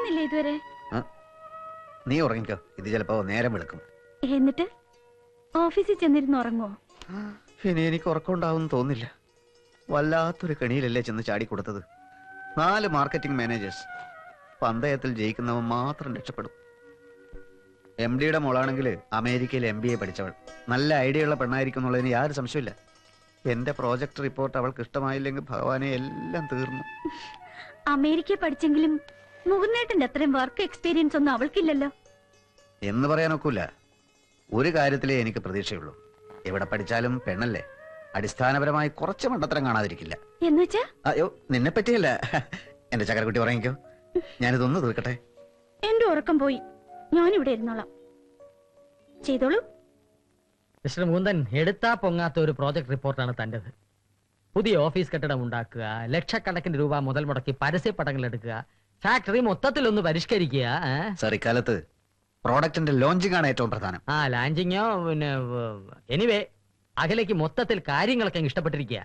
ഉറങ്ങുന്നില്ലേ ഇതുവരെ? നീ ഉറങ്ങിക്കോ, ഇത് ചിലപ്പോ നേരം വെളുക്കും. എന്നിട്ട് ഓഫീസിൽ ചെന്നിരുന്ന് ഉറങ്ങോ? ഇനി എനിക്ക് ഉറക്കമുണ്ടാവും തോന്നില്ല. വല്ലാത്തൊരു കെണിയിലല്ലേ ചെന്ന് ചാടിക്കൊടുത്തത്. 4 മാർക്കറ്റിംഗ് മാനേജേഴ്സ്. പന്തയത്തിൽ ജയിക്കുന്നവൻ മാത്രം രക്ഷപ്പെടും. MD-യുടെ മോളാണെങ്കിൽ അമേരിക്കയിൽ MBA പഠിച്ചവൾ. നല്ല ഐഡിയ ഉള്ള പെണ്ണായിരിക്കും എന്നുള്ളതിന് യാതൊരു സംശയമില്ല. എന്റെ പ്രോജക്ട് റിപ്പോർട്ട് അവൾക്ക് ഇഷ്ടമായില്ലെങ്കിൽ ഭഗവാനെ എല്ലാം തീർന്നു. അമേരിക്ക പഠിച്ചെങ്കിലും മുകുന്നേട്ടന്റെ അത്രയും വർക്ക് എക്സ്പീരിയൻസ് ഒന്നും അവൾക്കില്ലല്ലോ എന്ന് പറയാനൊക്കില്ല. ഒരു കാര്യത്തിലേ എനിക്ക് പ്രതീക്ഷയുള്ളൂ. എവിടെ പഠിച്ചാലും പെണ്ണല്ലേ, അടിസ്ഥാനപരമായി കുറച്ച് മണ്ടത്തരം കാണാതിരിക്കില്ല. എന്നുവെച്ചാ? അയ്യോ, നിന്നെ പറ്റിയല്ല. എന്റെ ചക്കരക്കുട്ടി ഉറങ്ങിക്കോ, ഞാനിതൊന്ന് തീർക്കട്ടെ. എന്റെ ഉറക്കം പോയി, ഞാനിവിടെ ഇരുന്നോളാം. ചെയ്തോളൂ. മിസ്റ്റർ മുകുന്ദൻ, എടുത്താ പൊങ്ങാത്ത ഒരു പ്രോജക്ട് റിപ്പോർട്ടാണ് തന്റേത്. പുതിയ ഓഫീസ് കെട്ടിടം ഉണ്ടാക്കുക, ലക്ഷക്കണക്കിന് രൂപ മുതൽ മുടക്കി പരസ്യപ്പടങ്ങൾ എടുക്കുക, ഫാക്ടറി മൊത്തത്തിലൊന്ന് പരിഷ്കരിക്കുക. സാർ, ഇക്കാലത്ത് പ്രോഡക്റ്റിന്റെ ലോഞ്ചിങ് ആണ് ഏറ്റവും പ്രധാനം. ലാഞ്ചിങ്ങോ പിന്നെ എനിവേ അകലേക്ക് മൊത്തത്തിൽ കാര്യങ്ങളൊക്കെ ഇഷ്ടപ്പെട്ടിരിക്കുക.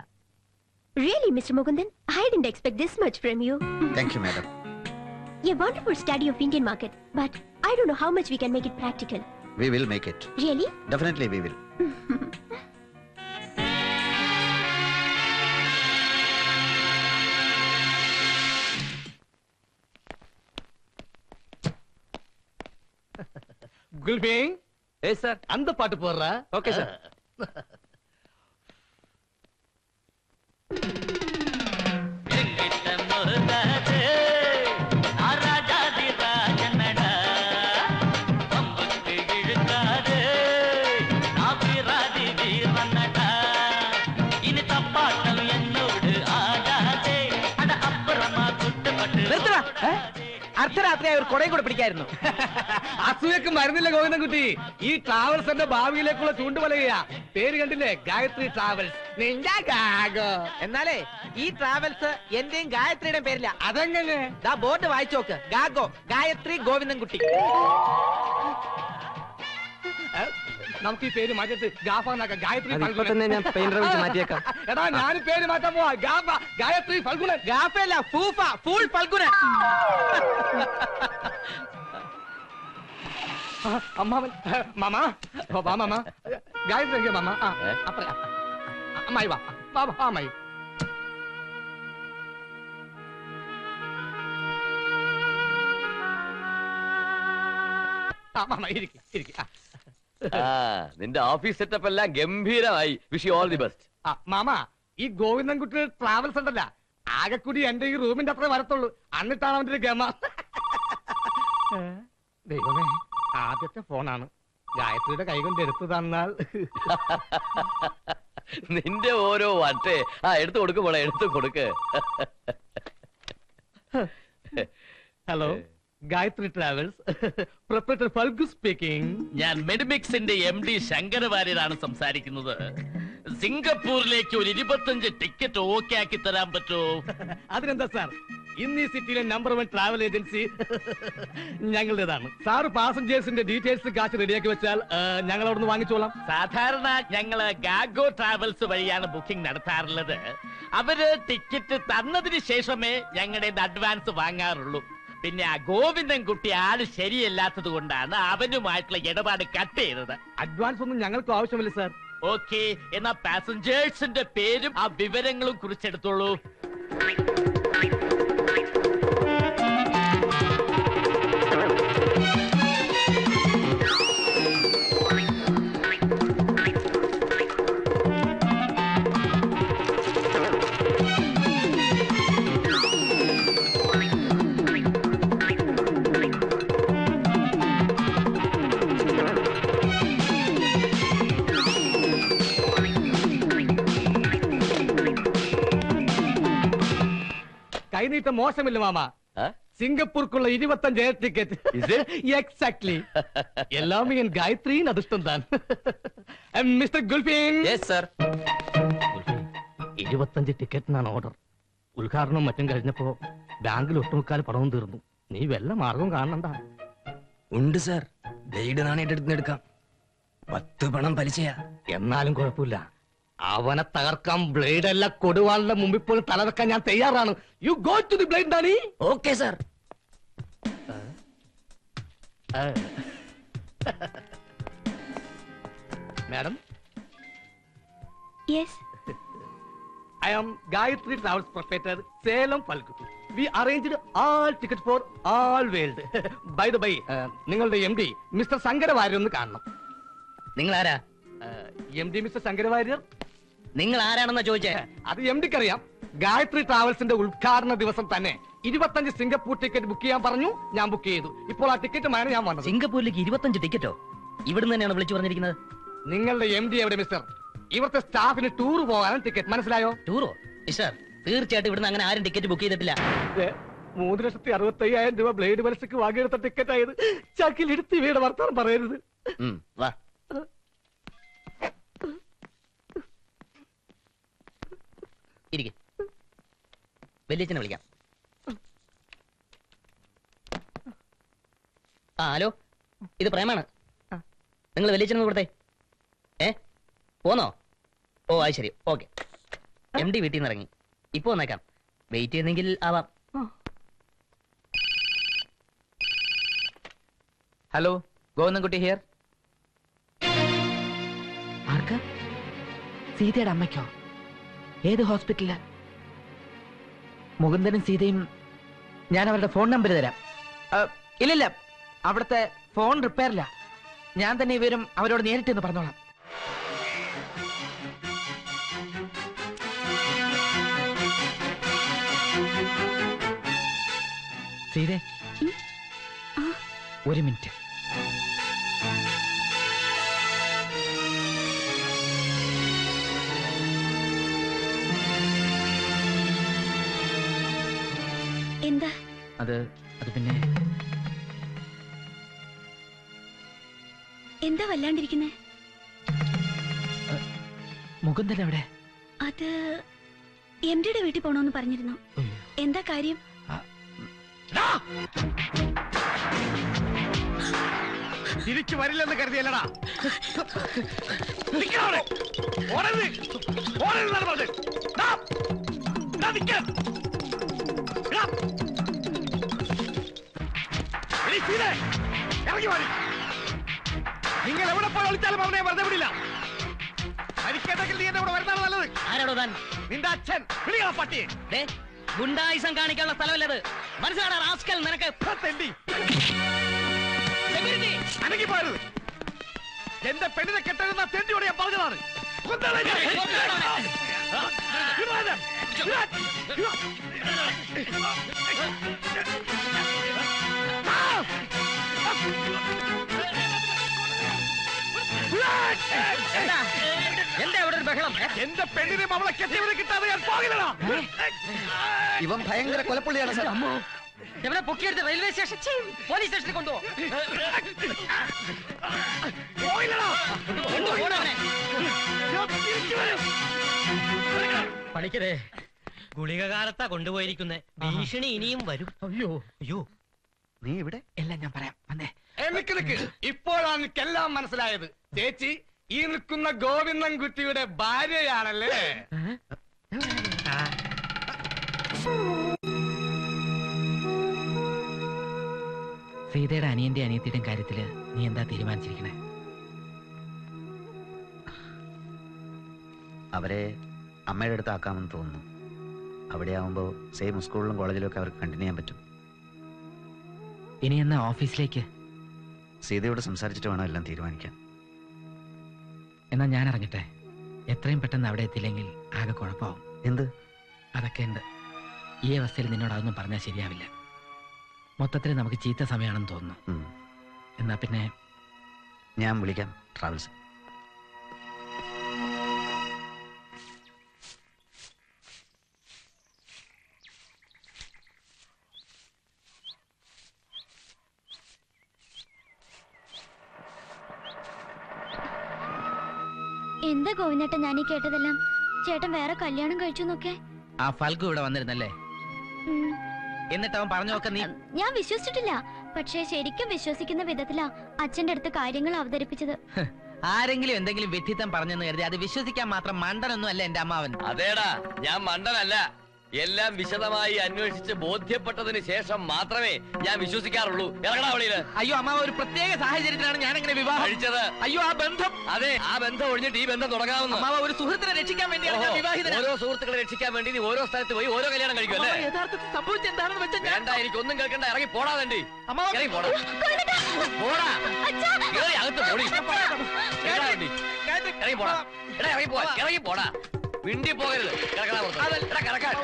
Really, Mr. Mukundan, I didn't expect this much from you. Thank you, madam. A wonderful study of Indian market, but I don't know how much we can make it practical. We will make it. Really? Definitely we will. Gulbing? Yes, sir. And the part porra? Okay, sir. അർദ്ധരാത്രി അവർ കൊടയും കൂടെ പിടിക്കായിരുന്നു. അസൂയക്ക് മരുന്നില്ല ഗോവിന്ദൻകുട്ടി. ഈ ട്രാവൽസിന്റെ ഭാവിയിലേക്കുള്ള ചൂണ്ടുവലകയാ. പേര് കണ്ടില്ലേ, Gayathri travels. നിന്റെ Gago. എന്നാലേ ഈ travels എന്റെയും ഗായത്രിയുടെയും പേരില്ല. അതെങ്ങനെ? ബോർഡ് വായിച്ചു നോക്ക്. ഗാഗോ, ഗായത്രി ഗോവിന്ദൻകുട്ടി. നമുക്ക് ഈ പേര് മാറ്റിട്ട് ഗാഫാന്നാക്കാം. ഗായത്രി ഞാൻ പെയിന്റർ വെച്ച് മാറ്റിയേക്കാം. എടാ, ഞാൻ പേര് മാറ്റാൻ പോവാ. ഗാഫ, ഗായത്രി ഫൽഗുണൻ. ഗാഫല്ല, ഫൂഫ, ഫുൾ ഫൽഗുണൻ. അമ്മാവൻ, മാമാ, വാ മാമാ. ഗായത്രി മാമ. അമ്മായി വാ, വാ വാ അമ്മായി. മാമ ഇരിക്കും ഇരിക്കും. നിന്റെ ഓഫീസ് സെറ്റപ്പ് എല്ലാം ഗംഭീരമായി. Wish you all the best. Mama, ഈ ഗോവിന്ദൻകുട്ടി ട്രാവൽസ് ഉണ്ടല്ല, ആകെക്കൂടി എന്റെ ഈ റൂമിന്റെ അത്ര വരത്തുള്ളൂ. എന്നിട്ടാണ് അവന്റെ ഒരു ഗമ. ദൈവമേ, ആദ്യത്തെ ഫോണാണ്. ഗായത്രിയുടെ കൈ കൊണ്ട് എടുത്തു തന്നാൽ. നിന്റെ ഓരോ വട്ടേ എടുത്തു കൊടുക്കും പോളെ, എടുത്തു കൊടുക്ക്. Hello, Gayathri travels, proprietor Phalgu speaking. ഞാൻ മെഡിമിക്സിന്റെ MD ശങ്കരവാര്യരാണ് സംസാരിക്കുന്നത്. സിംഗപ്പൂരിലേക്ക് ഒരു 25 ടിക്കറ്റ് ഓക്കെ ആക്കി തരാൻ പറ്റുമോ? അതിനെന്താ സാർ, ഇന്ന് ഈ സിറ്റിയിലെ നമ്പർ 1 ട്രാവൽ ഏജൻസി ഞങ്ങളുടേതാണ്. സാറ് പാസഞ്ചേഴ്സിന്റെ ഡീറ്റെയിൽസ് കാശ് റെഡിയാക്കി വെച്ചാൽ ഞങ്ങൾ അവിടുന്ന് വാങ്ങിച്ചോളാം. സാധാരണ ഞങ്ങള് ഗാഗോ ട്രാവൽസ് വഴിയാണ് ബുക്കിംഗ് നടത്താറുള്ളത്. അവര് ടിക്കറ്റ് തന്നതിന് ശേഷമേ ഞങ്ങളുടെ അഡ്വാൻസ് വാങ്ങാറുള്ളൂ. പിന്നെ ആ ഗോവിന്ദൻകുട്ടി ആള് ശരിയല്ലാത്തത് കൊണ്ടാണ് അവനുമായിട്ടുള്ള ഇടപാട് കട്ട് ചെയ്തത്. അഡ്വാൻസ് ഒന്നും ഞങ്ങൾക്ക് ആവശ്യമില്ല സാർ. ഓക്കെ, എന്നാ പാസഞ്ചേഴ്സിന്റെ പേരും ആ വിവരങ്ങളും കുറിച്ചെടുത്തോളൂ. കൈനീട്ടം മോശമില്ല മാമ. സിംഗപ്പൂർക്കുള്ള 25 എയർ ടിക്കറ്റ്. എക്സാക്ട്ലി. എല്ലാമേ എൻ ഗായത്രിயின் அதிர்ஷ்டம் தான். മിസ്റ്റർ ഗുൽഫിൻ. Yes sir. 25 ടിക്കറ്റിനാണ് ഓർഡർ. ഉദ്ഘാടനം മറ്റും കഴിഞ്ഞപ്പോ ബാങ്കിൽ ഒട്ടുമുക്കാൽ പണവും തീർന്നു. നീ വല്ല മാർഗവും കാണണ്ട? ഉണ്ട് സർ, ബ്ലേഡ് നാണയത്തെടുക്കാം. 10 പണം പലിശയാ. എന്നാലും കുഴപ്പമില്ല, അവനെ തകർക്കാൻ ബ്ലേഡ് അല്ല കൊടുവാളിന്റെ മുമ്പിൽ പോലും തലവെക്കാൻ ഞാൻ തയ്യാറാണ്. You go to the blade daddy. Okay sir. Madam, Yes. I am Gayatri Travels proprietor, Salem Falku. We arranged all tickets for all world. By the way, നിങ്ങളുടെ എം ഡി മിസ്റ്റർ ശങ്കരവാര്യർ ഒന്ന് കാണണം. നിങ്ങൾ ആരാ? M D mister Sankaravariar? നിങ്ങൾ ആരാണെന്നാ ചോദിച്ചേ? അത് M ഡിക്ക് അറിയാം. ഗായത്രി ട്രാവൽസിന്റെ ഉദ്ഘാടന ദിവസം തന്നെ 25 സിംഗപ്പൂർ ടിക്കറ്റ് ബുക്ക് ചെയ്യാൻ പറഞ്ഞു. ഞാൻ ബുക്ക് ചെയ്തു. ഇപ്പോൾ ആ ടിക്കറ്റുമാണ് ഞാൻ വന്നത്. സിംഗപ്പൂരിലേക്ക് 25 ടിക്കറ്റോ? ഇവിടുന്ന് തന്നെയാണ് വിളിച്ചു പറഞ്ഞിരിക്കുന്നത്. നിങ്ങളുടെ എം ഡി എവിടെ മിസ്റ്റർ? ഇവിടുത്തെ സ്റ്റാഫിന് ടൂർ പോകാനും ടിക്കറ്റ്, മനസ്സിലായോ? ടൂറോ? മിസ്റ്റർ, തീർച്ചയായിട്ടും ഇവിടുന്ന് അങ്ങനെ ആരും ടിക്കറ്റ് ബുക്ക് ചെയ്തിട്ടില്ല. 3,65,000 രൂപ ബ്ലേഡ് പരസ്യക്ക് വാങ്ങിയെടുത്ത ടിക്കറ്റ് ആയത്. ചക്കിലെടുത്ത് ഇവയുടെ വർത്തമാനം പറയരുത്. വാ. ഇരിക്കെ, വലിയച്ഛനെ വിളിക്കാം. ഹലോ, ഇത് പ്രേമാണ്. നിങ്ങൾ വലിയച്ഛനെ കൊടുത്തേ. പോന്നോ? ഓ, അത് ശരി, ഓക്കെ. എം ഡി വീട്ടിൽ നിന്ന് ഇറങ്ങി. ഇപ്പൊ വന്നേക്കാം. വെയിറ്റ് ചെയ്യുന്നെങ്കിൽ ആവാം. Hello, Govindankutty here. ആർക്ക്? സീതയുടെ അമ്മയ്ക്കോ? ഏത് ഹോസ്പിറ്റലില്? മുകുന്ദനും സീതയും, ഞാൻ അവരുടെ ഫോൺ നമ്പർ തരാം. ഇല്ലില്ല, അവിടുത്തെ ഫോൺ റിപ്പയറില്ല. ഞാൻ തന്നെ ഇവരും അവരോട് നേരിട്ട് പറഞ്ഞോളാം. സീതേ, ഒരു മിനിറ്റ്. എന്താ? അത് പിന്നെ എന്താ വല്ലാണ്ടിരിക്കുന്നേ? മുകുന്ദൻ എവിടെ? അത് എം ഡിയുടെ വീട്ടിൽ പോണോന്ന് പറഞ്ഞിരുന്നു. എന്താ കാര്യം? തിരിച്ചു വരില്ലെന്ന് കരുതിയല്ലടാ. നിങ്ങൾ എവിടെ പോയി ഒളിച്ചാലും അവനെ വെറുതെ വിടില്ല. മരിക്കട്ടെങ്കിൽ നീ എന്റെ കൂടെ വരുന്നതാണ് നല്ലത്. ആരോടോ താൻ? നിന്റെ അച്ഛൻ. വിളിക്കണം പട്ടിയെ. ഗുണ്ടായിസം കാണിക്കാനുള്ള സ്ഥലമല്ലത്. മനസ്സിലാടാ റാസ്കൽ, നിനക്ക് അനങ്ങിപ്പോയത്. എന്റെ പെണ്ണിനെ കെട്ടരുന്ന തെണ്ടിയോട് ഞാൻ പറഞ്ഞതാണ്. എന്താ അവിടെ ഒരു ബഹളം? എന്റെ പെണ്ണിനെ അവളെ കെട്ടിയവരെ കിട്ടാതെ ഞാൻ പോകില്ലടാ. ഇവൻ ഭയങ്കര കൊലപ്പുള്ളിയാണ് സാർ. എവിടെ പൊക്കിയെടുത്ത് റെയിൽവേ സ്റ്റേഷൻ പോലീസ് സ്റ്റേഷനിൽ കൊണ്ടുപോ. പണിക്കരെ, ഗുളിക കാലത്താ കൊണ്ടുപോയിരിക്കുന്നേ. ഭീഷണി ഇനിയും വരും. അയ്യോ അയ്യോ, നീ ഇവിടെ? എല്ലാം ഞാൻ പറയാം. വന്നേ. ഇപ്പോഴാണ് എനിക്കെല്ലാം മനസ്സിലായത്. ചേച്ചി ഈ നിൽക്കുന്ന ഗോവിന്ദൻകുട്ടിയുടെ ഭാര്യയാണല്ലേ? സീതയുടെ അനിയന്റെ അനിയത്തിയുടെയും കാര്യത്തില് നീ എന്താ തീരുമാനിച്ചിരിക്കണേ? അവരെ അമ്മയുടെ അടുത്ത് ആക്കാമെന്ന് തോന്നുന്നു. അവിടെ ആവുമ്പോൾ സെയിം സ്കൂളിലും കോളേജിലും ഒക്കെ അവർക്ക് കണ്ടിന്യൂ ചെയ്യാൻ പറ്റും. ഇനി എന്നാ ഓഫീസിലേക്ക്? സീതയോട് സംസാരിച്ചിട്ട് വേണം എല്ലാം തീരുമാനിക്കാൻ. എന്നാ ഞാൻ ഇറങ്ങട്ടെ. എത്രയും പെട്ടെന്ന് അവിടെ എത്തില്ലെങ്കിൽ ആകെ കുഴപ്പമാവും. എന്ത്? അതൊക്കെ ഉണ്ട്. ഈ അവസ്ഥയിൽ നിന്നോട് അതൊന്നും പറഞ്ഞാൽ ശരിയാവില്ല. മൊത്തത്തിൽ നമുക്ക് ചീത്ത സമയമാണെന്ന് തോന്നുന്നു. എന്നാ പിന്നെ ഞാൻ വിളിക്കാം ട്രാവൽസ്. എന്താ ഗോവിന്ദേട്ടൻ ഞാൻ ഈ കേട്ടതെല്ലാം? ചേട്ടൻ വേറെ കല്യാണം കഴിച്ചു എന്നൊക്കെ. ആ ഫൽഗു ഇവിടെ വന്നിരുന്നല്ലേ? എന്നിട്ട് അവൻ പറഞ്ഞൊക്കെ നീ? ഞാൻ വിശ്വസിച്ചിട്ടില്ല. പക്ഷേ ശരിക്കും വിശ്വസിക്കുന്ന വിധത്തിലാ അച്ഛന്റെ അടുത്ത് കാര്യങ്ങൾ അവതരിപ്പിച്ചത്. ആരെങ്കിലും എന്തെങ്കിലും വിഡ്ഢിത്തം പറഞ്ഞെന്ന് കരുതി അത് വിശ്വസിക്കാൻ മാത്രം മണ്ടനൊന്നും അല്ല എന്റെ അമ്മാവൻ. അതേടാ, ഞാൻ മണ്ടനല്ല. എല്ലാം വിശദമായി അന്വേഷിച്ച് ബോധ്യപ്പെട്ടതിന് ശേഷം മാത്രമേ ഞാൻ വിശ്വസിക്കാറുള്ളൂ. ഇറങ്ങടാ വെളിയില്. അയ്യോ അമ്മാവ, ഒരു പ്രത്യേക സാഹചര്യത്തിലാണ് ഞാൻ അങ്ങനെ വിവാഹം കഴിച്ചത്. അയ്യോ ആ ബന്ധം. അതെ, ആ ബന്ധം ഒഴിഞ്ഞിട്ട് ഈ ബന്ധം തുടങ്ങാവുന്ന. അമ്മാവ, ഒരു സുഹൃത്തിനെ രക്ഷിക്കാൻ വേണ്ടിയാണ് ഞാൻ വിവാഹിതനായത്. ഓരോ സുഹൃത്തുക്കളെ രക്ഷിക്കാൻ വേണ്ടി നീ ഓരോ സ്ഥലത്ത് പോയി ഓരോ കല്യാണം കഴിക്കും അല്ലേ? യഥാർത്ഥത്തിൽ സംഭവിച്ച എന്താണെന്ന് വെച്ചാൽ വേണ്ട, എനിക്കൊന്നും കേൾക്കണ്ട. ഇറങ്ങി പോടാ തണ്ടി. അമ്മാവ, ഇറങ്ങി പോടാ. പോടാ. കേറി അകത്ത് പോടി. കേടാ തണ്ടി. ഇറങ്ങി പോടാ. എടാ ഇറങ്ങി പോവാ. ഇറങ്ങി പോടാ. വിണ്ടി പോകരുത്. കിടക്കണ പുറത്ത്. എടാ കിടക്കാൻ.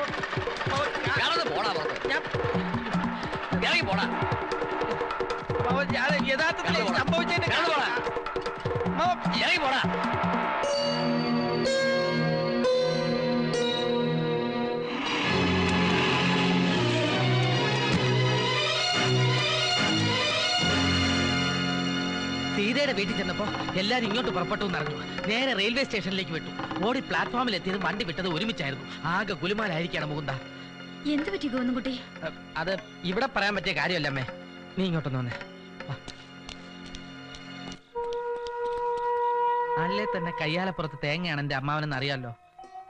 കിടന്ന് പോടാ പുറത്ത്. ഇറങ്ങി പോടാ. യഥാർത്ഥത്തിൽ സംഭവിച്ചതിന്റെ കിടന്ന് പോടാ. ഇറങ്ങി പോടാ. സീതയുടെ വീട്ടിൽ ചെന്നപ്പോ എല്ലാരും ഇങ്ങോട്ട് പുറപ്പെട്ടു എന്നറിഞ്ഞു. നേരെ റെയിൽവേ സ്റ്റേഷനിലേക്ക് വിട്ടു. ഓടി പ്ലാറ്റ്ഫോമിൽ എത്തിയതും വണ്ടി വിട്ടത് ഒരുമിച്ചായിരുന്നു. ആകെ ഗുലുമാലായിരിക്കാണ് മുകുന്ദ. എന്ത് പറ്റി ഗോവിന്ദൻകുട്ടി? അത് ഇവിടെ പറയാൻ പറ്റിയ കാര്യമല്ല അമ്മേ. നീ ഇങ്ങോട്ടൊന്ന് വന്നേ. അല്ലേ തന്നെ കയ്യാലപ്പുറത്ത് തേങ്ങയാണ് എന്റെ അമ്മാവനെന്ന് അറിയാലോ.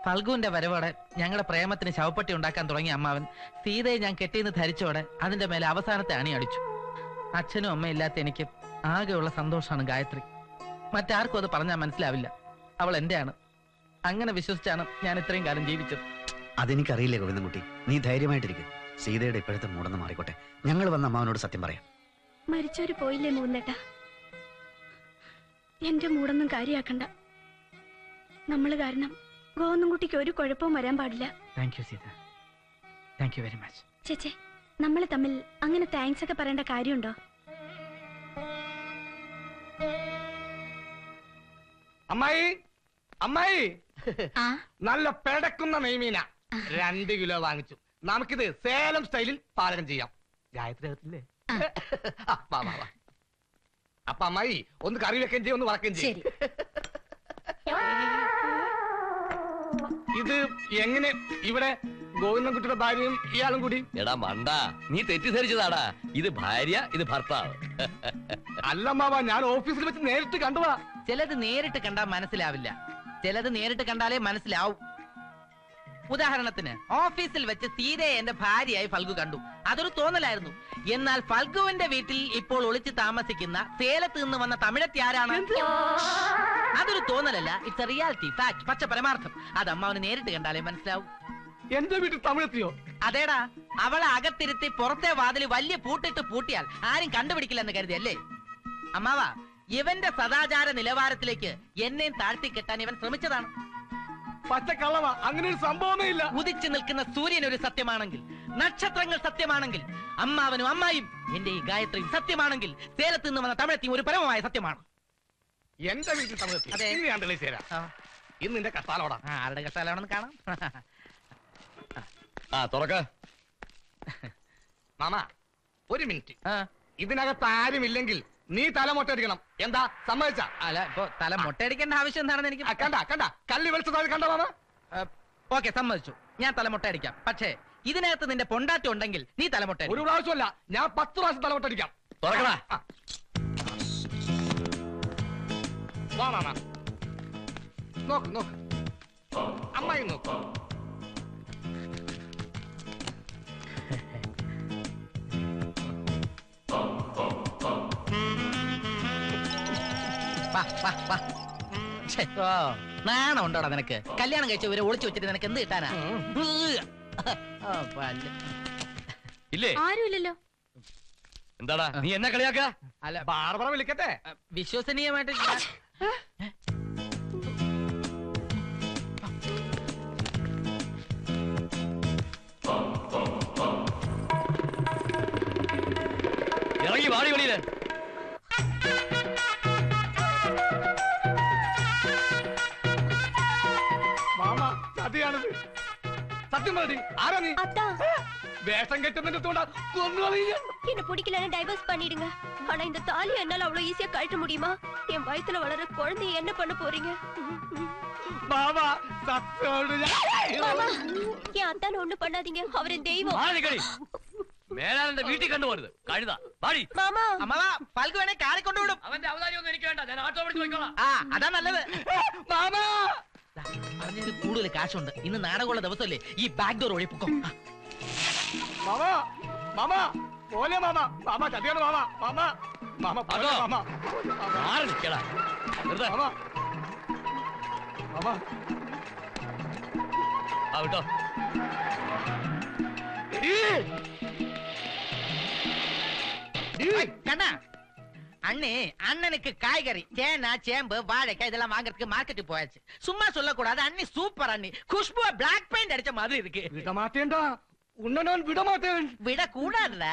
ഫൽഗുവിന്റെ വരവോടെ ഞങ്ങളുടെ പ്രേമത്തിന് ശവപ്പെട്ടി ഉണ്ടാക്കാൻ തുടങ്ങിയ അമ്മാവൻ സീതയെ ഞാൻ കെട്ടിയെന്ന് ധരിച്ചോടെ അതിന്റെ മേലെ അവസാനത്തെ അണി അടിച്ചു. അച്ഛനും അമ്മയും ഇല്ലാത്ത എനിക്ക് ആകെയുള്ള സന്തോഷമാണ് ഗായത്രി. മറ്റാർക്കും അത് പറഞ്ഞാൽ മനസ്സിലാവില്ല. അവൾ എന്റെയാണ്. അങ്ങനെ വിശ്വസിച്ചാണ് ഞാൻ ഇത്രയും കാലം ജീവിച്ചത്. അതെനിക്കറിയില്ലേ ഗോവിന്ദൻകുട്ടി. നീ ധൈര്യമായിട്ടിരിക്കും. സീതയുടെ ഇപ്പോഴത്തെ മൂടന്ന് മാറിക്കോട്ടെ. ഞങ്ങൾ വന്ന അമ്മാവനോട് സത്യം പറയാം. മരിച്ചവര് പോയില്ലേ മൂന്നേട്ടാ? എന്റെ മൂടൊന്നും കാര്യാക്കണ്ട. നമ്മള് കാരണം ഗോവിന്ദൻകുട്ടിക്ക് ഒരു കുഴപ്പവും വരാൻ പാടില്ല. Thank you Seetha. Thank you very much. ചേച്ചേ, നമ്മള് തമ്മിൽ അങ്ങനെ താങ്ക്സ് ഒക്കെ പറയേണ്ട കാര്യമുണ്ടോ? അമ്മായി, അമ്മായി, നല്ല പെടക്കുന്ന നെയ്മീന 2 കിലോ വാങ്ങിച്ചു. നമുക്കിത് സേലം സ്റ്റൈലിൽ പാചകം ചെയ്യാം. ഗായത്രി അകത്തില്ലേ? അപ്പൊ അമ്മായി ഒന്ന് കറി വെക്കുകയും ചെയ്യും, ഒന്ന് വറക്കുകയും ചെയ്യും. ഇത് എങ്ങനെ ഇവിടെ ഗോവിന്ദൻകുട്ടിയുടെ ഭാര്യയും ഇയാളും കൂടി? എടാ മണ്ട, നീ തെറ്റിദ്ധരിച്ചതാടാ. ഇത് ഭാര്യ, ഇത് ഭർത്താവ്. അല്ലമ്മാവാ, ഞാൻ ഓഫീസിൽ വെച്ച് നേരിട്ട് കണ്ടുവാ. ചിലത് നേരിട്ട് കണ്ടാൽ മനസ്സിലാവില്ല, ചിലത് നേരിട്ട് കണ്ടാലേ മനസ്സിലാവും. ഉദാഹരണത്തിന് ഓഫീസിൽ വെച്ച് സീതയെ എന്റെ ഭാര്യയായി ഫൽഗു കണ്ടു. അതൊരു തോന്നലായിരുന്നു. എന്നാൽ ഫൽഗുവിന്റെ വീട്ടിൽ ഇപ്പോൾ ഒളിച്ച് താമസിക്കുന്ന സേലത്ത് നിന്ന് വന്ന തമിഴത്തി ആരാണ്? അതൊരു തോന്നലല്ല, ഇറ്റ്സ് എ റിയാലിറ്റി, ഫാക്ട്, പച്ച പരമാർത്ഥം. അത് അമ്മാവന് നേരിട്ട് കണ്ടാലേ മനസ്സിലാവും. എന്റെ വീട്ടിൽ തമിഴെത്തിയോ? അതേടാ, അവളെ അകത്തിരുത്തി പുറത്തെ വാതിൽ വലിയ പൂട്ടിട്ട് പൂട്ടിയാൽ ആരും കണ്ടുപിടിക്കില്ലെന്ന് കരുതിയല്ലേ? അമ്മാവ, ഇവന്റെ സദാചാര നിലവാരത്തിലേക്ക് എന്നെയും താഴ്ത്തിക്കെട്ടാൻ ഇവൻ ശ്രമിച്ചതാണ്. പച്ചക്കള്ളവാ, അങ്ങനെ ഒരു സംഭവമേ ഇല്ല. ഉദിച്ചു നിൽക്കുന്ന സൂര്യൻ ഒരു സത്യമാണെങ്കിൽ, നക്ഷത്രങ്ങൾ സത്യമാണെങ്കിൽ, അമ്മാവനും അമ്മായും എന്റെ ഈ ഗായത്രിയും സത്യമാണെങ്കിൽ, സേലത്ത് നിന്ന് വന്ന തമിഴത്തിയും ഒരു പരമമായ സത്യമാണ്. എന്റെ വീട്ടിൽ തമിഴെത്തി. അതെ. ഇന്ന് ഞാൻ തെളിയിച്ചു തരാം. ഇന്ന് നിന്റെ കത്താലോടാ. ആരുടെ കഷ്ടാലാണെന്ന് കാണാം. തുറക്ക. മാമ, ഒരു മിനിറ്റ്. ആ, ഇതിനകത്ത് ആരുമില്ലെങ്കിൽ നീ തല മൊട്ടടിക്കണം. എന്താ, സമ്മതിച്ച? അല്ല, ഇപ്പൊ തല മുട്ടയടിക്കേണ്ട ആവശ്യം എന്താണെന്ന് എനിക്ക് കണ്ട കള്ളി വെളിച്ചത് കണ്ട മാമ? ഓക്കെ, സമ്മതിച്ചു. ഞാൻ തലമുട്ട അടിക്കാം. പക്ഷേ ഇതിനകത്ത് നിന്റെ പൊണ്ടാറ്റം ഉണ്ടെങ്കിൽ നീ തലമുട്ട ഒരു പ്രാവശ്യമല്ല, ഞാൻ 10 പ്രാവശ്യം തല മൊട്ടടിക്കാം. തുറക്കടാ. വാ മാമ, നോക്ക് നോക്ക്, അമ്മായി നോക്ക്. നാണം ഉണ്ടോടാ നിനക്ക്? കല്യാണം കഴിച്ചവരെ ഒളിച്ചു വെച്ചിട്ട് നിനക്ക് എന്ത് കിട്ടാനാ? ഇല്ലേ? ആരുമില്ലല്ലോ. എന്താടാ നീ എന്നെ കളിയാക്ക? അല്ല, ബാർബറ വിളിക്കട്ടെ? വിശ്വസനീയമായിട്ട് ഇറങ്ങി വാടി വെളിയില്. മാമ, ചതിയാണിത്. സത്യം പറടി, ആരാ നീ? அத்தா, വേഷം കെട്ടുന്നതിന്റെ കൊന്നു കളയുക. என்ன பிடிக்கலன்னு டைவர்ஸ் பண்ணிடுங்க. ஆனா இந்த தாலியை என்னால அவ்வளவு ஈஸியா கழட்ட முடியுமா? என் வயித்துல வளர குழந்தைய என்ன பண்ண போறீங்க? മാമ, സത്യോട് மாமா, என் அத்தான ஒண்ணு பண்ணாதீங்க. அவர் என் தெய்வம். മേലാന്റെ വീട്ടിൽ കണ്ടുപോരുത്. കഴുത വാടി. மாமா, അമ്മാവ, ഫൽഗു വേണേ കാറി കൊണ്ടുവിടും. അവന്റെ അവതാരം ഒന്നും എനിക്ക് വേണ്ട. ഞാൻ ഓട്ടോ പിടിച്ച് പോയിക്കോളാം. ആ, അതാ നല്ലത്. മാമ, അതിന് കൂടുതൽ കാശുണ്ട്. ഇന്ന് നാടകമുള്ള ദിവസമല്ലേ, ഈ ബാക്ക് ഡോർ വഴി പൊക്കോ. മാമാ മാമാ പോലെ മാമാ മാമാ ചതിയാണ് മാമാ മാമാ മാമാ പോലെ മാമാ മാറി നിൽക്കടാ വെറുതെ മാമാ മാമാ ആ വിട്ടോ. கண்ணா அண்ணே, அண்ணனுக்கு காய்கறி சேனா சேம்பு வாழைக்காய் இதெல்லாம் வாங்குறதுக்கு மார்க்கெட்டுக்கு போயாச்சு. சும்மா சொல்லக்கூடாது, அண்ணி சூப்பர் அண்ணி. குஷ்பு பிளாக் பெயிண்ட் அடிச்ச மாதிரி இருக்கு. விட மாட்டேன்டா, உன்னை நான் விட மாட்டேன். விட கூடாதுல.